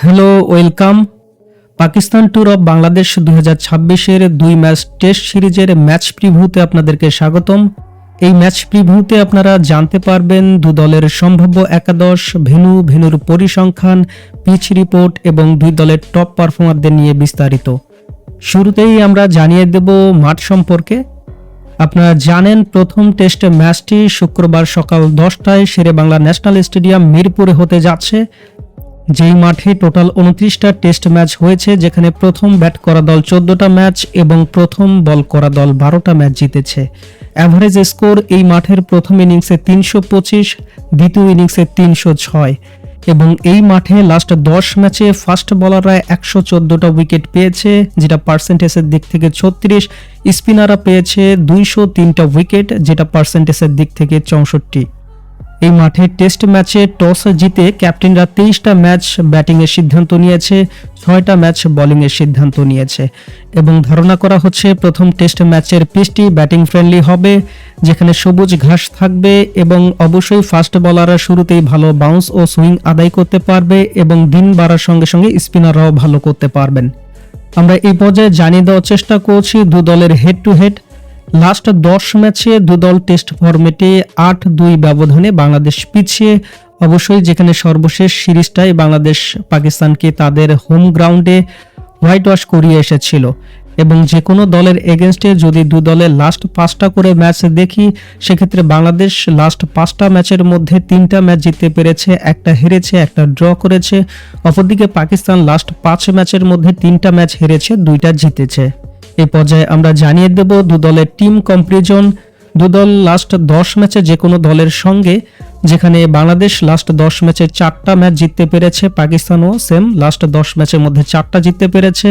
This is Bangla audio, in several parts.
Hello, welcome. Pakistan tour of Bangladesh 2026-এর 2 ম্যাচ টেস্ট সিরিজের ম্যাচ প্রিভিউতে আপনাদেরকে স্বাগতম। এই ম্যাচ প্রিভিউতে আপনারা জানতে পারবেন দু দলের সম্ভাব্য একাদশ, ভেন্যুর পরিসংখ্যান, পিচ রিপোর্ট এবং দুই দলের টপ পারফর্মারদের নিয়ে বিস্তারিত। শুরুতেই আমরা জানিয়ে দেব মাঠ সম্পর্কে। আপনারা জানেন প্রথম টেস্ট ম্যাচটি শুক্রবার সকাল 10টায় শেরেবাংলা ন্যাশনাল স্টেডিয়াম মিরপুরে হতে যাচ্ছে, যেই মাঠে টোটাল 29টা টেস্ট ম্যাচ হয়েছে, যেখানে প্রথম ব্যাট করা দল 14টা ম্যাচ এবং প্রথম বল করা দল 12টা ম্যাচ জিতেছে। অ্যাভারেজ স্কোর এই মাঠের প্রথম ইনিংসে 325, দ্বিতীয় ইনিংসে 306 এবং এই মাঠে লাস্ট 10 ম্যাচে ফাস্ট বোলাররা 114টা উইকেট পেয়েছে, যেটা পার্সেন্টেজের দিক থেকে 36। স্পিনাররা পেয়েছে 203টা উইকেট, যেটা পার্সেন্টেজের দিক থেকে 64। এই মাঠে টেস্ট ম্যাচে টস জিতে ক্যাপ্টেনরা 23টা ম্যাচ ব্যাটিংয়ের সিদ্ধান্ত নিয়েছে, 6টা ম্যাচ বোলিংয়ের সিদ্ধান্ত নিয়েছে এবং ধারণা করা হচ্ছে প্রথম টেস্ট ম্যাচের পিচটি ব্যাটিং ফ্রেন্ডলি হবে, যেখানে সবুজ ঘাস থাকবে এবং অবশ্যই ফাস্ট বোলাররা শুরুতেই ভালো বাউন্স ও সুইং আদায় করতে পারবে এবং দিন বাড়ার সঙ্গে সঙ্গে স্পিনাররাও ভালো করতে পারবেন। আমরা এই পর্যায়ে জানিয়ে দেওয়ার চেষ্টা করছি দু দলের হেড টু হেড। লাস্ট 10 ম্যাচে দু দল টেস্ট ফরম্যাটে 8-2 ব্যবধানে বাংলাদেশ পিছিয়ে, অবশ্যই যেখানে সর্বশেষ সিরিজটাই বাংলাদেশ পাকিস্তানকে তাদের হোম গ্রাউন্ডে হোয়াইট ওয়াশ করিয়ে এসেছিল এবং যে কোনো দলের এগেনস্টে যদি দু দলের লাস্ট 5টা করে ম্যাচ দেখি, সেক্ষেত্রে বাংলাদেশ লাস্ট 5টা ম্যাচের মধ্যে 3টা ম্যাচ জিততে পেরেছে, একটা হেরেছে, একটা ড্র করেছে। অপরদিকে পাকিস্তান লাস্ট 5 ম্যাচের মধ্যে 3টা ম্যাচ হেরেছে, 2টা জিতেছে। এই পর্যায়ে আমরা জানিয়ে দেব দু দলের টিম কম্পারিজন। দু দল লাস্ট 10 ম্যাচে যে কোনো দলের সঙ্গে, যেখানে বাংলাদেশ লাস্ট 10 ম্যাচে 4টা ম্যাচ জিততে পেরেছে, পাকিস্তানও সেম লাস্ট 10 ম্যাচের মধ্যে 4টা জিততে পেরেছে।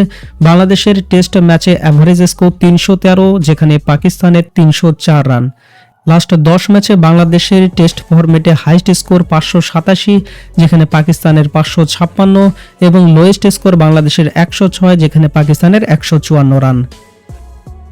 বাংলাদেশের টেস্ট ম্যাচে অ্যাভারেজ স্কোর 313, যেখানে পাকিস্তানের 304 রান। লাস্ট 10 ম্যাচে বাংলাদেশের টেস্ট ফরম্যাটে হাইস্ট স্কোর 587, যেখানে পাকিস্তানের 556 এবং লোয়েস্ট স্কোর বাংলাদেশের 106, যেখানে পাকিস্তানের 154 রান।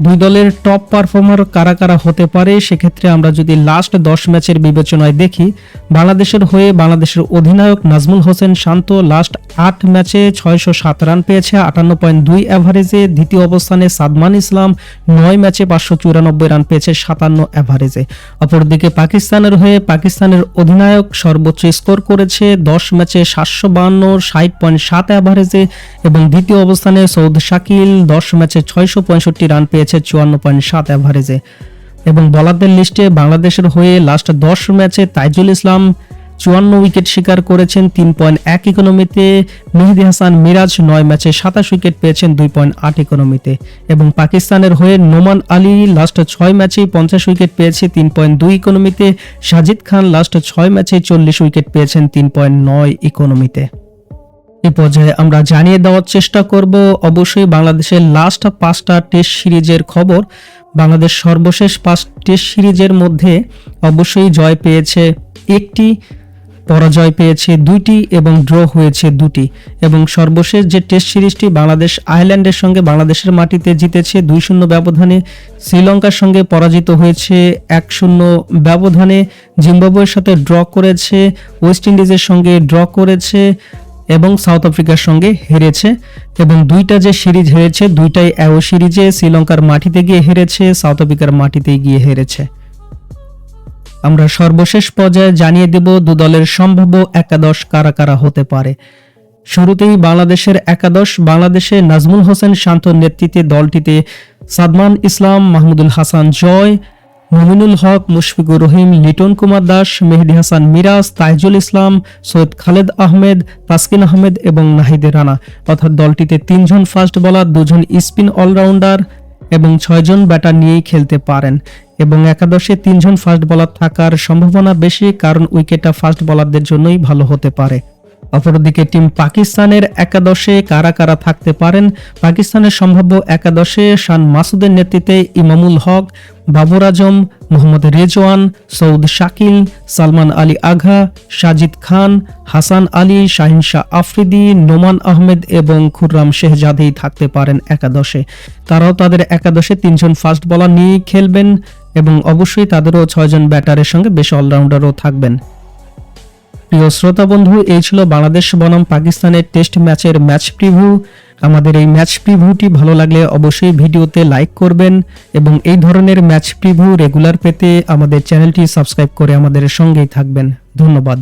দুই দলের টপ পারফর্মার কারা কারা হতে পারে, সেক্ষেত্রে আমরা যদি লাস্ট 10 ম্যাচের বিবেচনায় দেখি, বাংলাদেশের হয়ে বাংলাদেশের অধিনায়ক নাজমুল হোসেন শান্ত লাস্ট 8 ম্যাচে 607 রান পেয়েছে 58.2 অ্যাভারেজে। দ্বিতীয় অবস্থানে সাদমান ইসলাম 9 ম্যাচে 594 রান পেয়েছে 57 অ্যাভারেজে। অপরদিকে পাকিস্তানের হয়ে পাকিস্তানের অধিনায়ক সর্বোচ্চ স্কোর করেছে 10 ম্যাচে 752 60.7 অ্যাভারেজে এবং দ্বিতীয় অবস্থানে সৌদ শাকিল 10 ম্যাচে 665 রান পেয়েছে 54.7 অ্যাভারেজে। এবং বোলারদের লিস্টে বাংলাদেশের হয়ে লাস্ট 10 ম্যাচে তাইজুল ইসলাম 54 উইকেট শিকার করেছেন 3.1 ইকোনমিতে। মেহেদী হাসান মিরাজ 9 ম্যাচে 27 উইকেট পেয়েছেন 2.8 ইকোনমিতে এবং পাকিস্তানের হয়ে নোমান আলী লাস্ট 6 ম্যাচেই 50 উইকেট পেয়েছে 3.2 ইকোনমিতে। সাজিদ খান লাস্ট 6 ম্যাচে 40 উইকেট পেয়েছেন 3.9 ইকোনমিতে। এই পর্যায়ে আমরা জানিয়ে দেওয়ার চেষ্টা করব অবশ্যই বাংলাদেশের লাস্ট 5টা টেস্ট সিরিজের খবর। বাংলাদেশ সর্বশেষ 5 টেস্ট সিরিজের মধ্যে অবশ্যই জয় পেয়েছে 1টি, পরাজয় পেয়েছে 2টি এবং ড্র হয়েছে 2টি এবং সর্বশেষ যে টেস্ট সিরিজটি বাংলাদেশ আয়ারল্যান্ডের সঙ্গে বাংলাদেশের মাটিতে জিতেছে 2-0 ব্যবধানে, শ্রীলঙ্কার সঙ্গে পরাজিত হয়েছে 1-0 ব্যবধানে, জিম্বাবুয়ের সাথে ড্র করেছে, ওয়েস্ট ইন্ডিজের সঙ্গে ড্র করেছে এবং সাউথ আফ্রিকার সঙ্গে হেরেছে এবং 2টা যে সিরিজ হেরেছে 2টাই অ্যাওয়ে সিরিজে, শ্রীলঙ্কার মাটিতে গিয়ে হেরেছে, সাউথ আফ্রিকার মাটিতে গিয়ে হেরেছে। আমরা সর্বশেষ পর্যায়ে জানিয়ে দেব দু দলের সম্ভাব্য একাদশ কারা কারা হতে পারে। শুরুতেই বাংলাদেশের একাদশ। বাংলাদেশে নাজমুল হোসেন শান্তর নেতৃত্বে দলটিতে সাদমান ইসলাম, মাহমুদুল হাসান জয়, মুমিনুল হক, মুশফিকুর রহিম, লিটন কুমার দাস, মেহেদী হাসান মিরাজ, তাইজুল ইসলাম, সৈয়দ খালেদ আহমেদ, তাসকিন আহমেদ এবং নাহিদ রানা। অর্থাৎ দলটিতে 3 জন ফাস্ট বোলার, 2 জন স্পিন অলরাউন্ডার এবং 6 জন ব্যাটার নিয়েই খেলতে পারেন এবং একাদশে 3 জন ফাস্ট বোলার থাকার সম্ভাবনা বেশি, কারণ উইকেটটা ফাস্ট বোলারদের জন্যই ভালো হতে পারে। অপরদিকে টিম পাকিস্তানের একাদশে কারা কারা থাকতে পারেন। পাকিস্তানের সম্ভাব্য একাদশে শান মাসুদের নেতৃত্বে ইমামুল হক, বাবর আজম, মোহাম্মদ রেজওয়ান, সৌদ শাকিল, সালমান আলী আঘা, সাজিদ খান, হাসান আলী, শাহিন শাহ আফ্রিদি, নোমান আহমেদ এবং খুররাম শেহজাদেই থাকতে পারেন একাদশে। তারাও তাদের একাদশে 3 জন ফাস্ট বোলার নিয়ে খেলবেন এবং অবশ্যই তাদেরও 6 জন ব্যাটারের সঙ্গে বেশ অলরাউন্ডারও থাকবেন। প্রিয় শ্রোতা বন্ধু, এই ছিল বাংলাদেশ বনাম পাকিস্তানের টেস্ট ম্যাচের ম্যাচ প্রিভিউ। আমাদের এই ম্যাচ প্রিভিউটি ভালো লাগলে অবশ্যই ভিডিওতে লাইক করবেন এবং এই ধরনের ম্যাচ প্রিভিউ রেগুলার পেতে আমাদের চ্যানেলটি সাবস্ক্রাইব করে আমাদের সঙ্গেই থাকবেন। ধন্যবাদ।